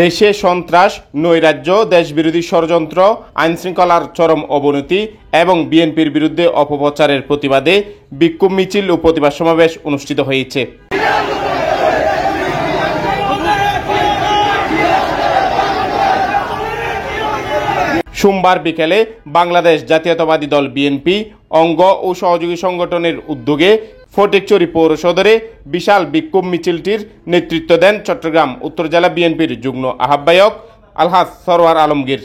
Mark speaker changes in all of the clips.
Speaker 1: দেশে সন্ত্রাস, নৈরাজ্য, দেশবিরোধী ষড়যন্ত্র, আইনশৃঙ্খলার চরম অবনতি এবং বিএনপির বিরুদ্ধে অপপ্রচারের প্রতিবাদে বিক্ষোভ মিছিল ও প্রতিবাদ সমাবেশ অনুষ্ঠিত হয়েছে। সোমবার বিকেলে বাংলাদেশ জাতীয়তাবাদী দল বিএনপি অঙ্গ ও সহযোগী সংগঠনের উদ্যোগে ফটিকছড়ি পৌর সদরে বিশাল বিক্ষোভ মিছিলটির নেতৃত্ব দেন চট্টগ্রাম উত্তর জেলা বিএনপির যুগ্ম আহ্বায়ক আলহাজ সরওয়ার আলমগীর।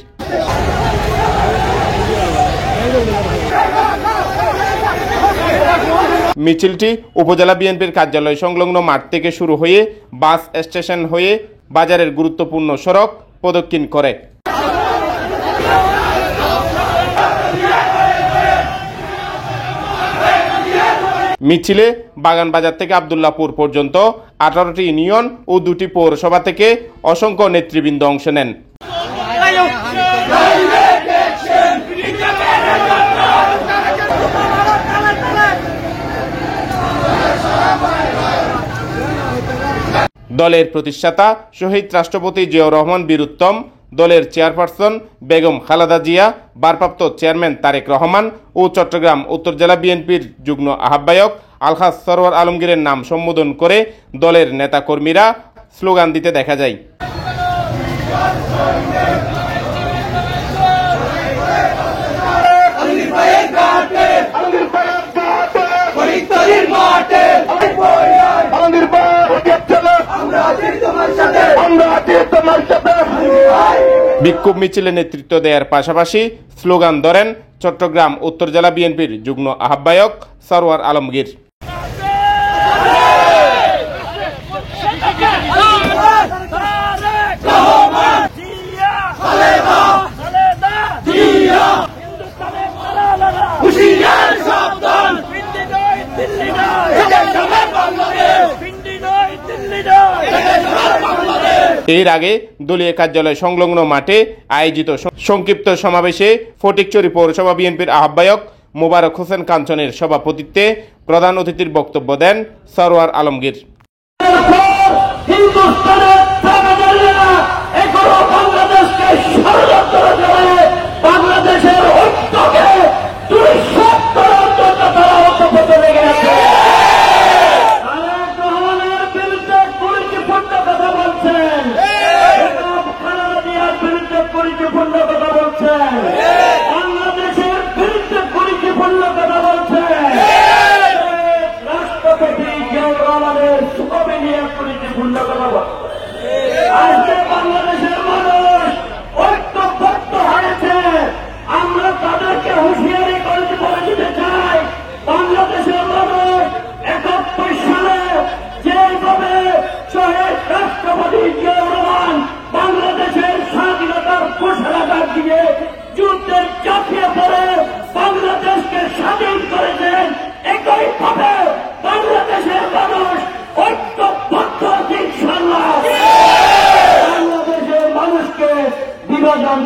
Speaker 1: মিছিলটি উপজেলা বিএনপির কার্যালয় সংলগ্ন মাঠ থেকে শুরু হয়ে বাস স্টেশন হয়ে বাজারের গুরুত্বপূর্ণ সড়ক প্রদক্ষিণ করে। মিছিলে বাগান বাজার থেকে আব্দুল্লাহপুর পর্যন্ত 18টি ইউনিয়ন ও 2টি পৌরসভা থেকে অসংখ্য নেতৃবৃন্দ অংশ নেন। দলের প্রতিষ্ঠাতা শহীদ রাষ্ট্রপতি জিয়াউর রহমান বীর উত্তম, দলের চেয়ারপারসন বেগম খালেদা জিয়া, ভারপ্রাপ্ত চেয়ারম্যান তারেক রহমান ও চট্টগ্রাম উত্তর জেলা বিএনপির যুগ্ম আহ্বায়ক আলহাজ সরওয়ার আলমগীরের নাম সম্বোধন করে দলের নেতাকর্মীরা স্লোগান দিতে দেখা যায়। বিক্ষোভ মিছিলে নেতৃত্ব দেওয়ার পাশাপাশি স্লোগান ধরেন চট্টগ্রাম উত্তর জেলা বিএনপির যুগ্ম আহ্বায়ক সরওয়ার আলমগীর। এর আগে দলীয় কার্যালয় সংলগ্ন মাঠে আয়োজিত সংক্ষিপ্ত সমাবেশে ফটিকছড়ি পৌরসভা বিএনপির আহ্বায়ক মোবারক হোসেন কাঞ্চনের সভাপতিত্বে প্রধান অতিথির বক্তব্য দেন সরওয়ার আলমগীর।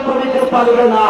Speaker 2: করিতে পারবে না।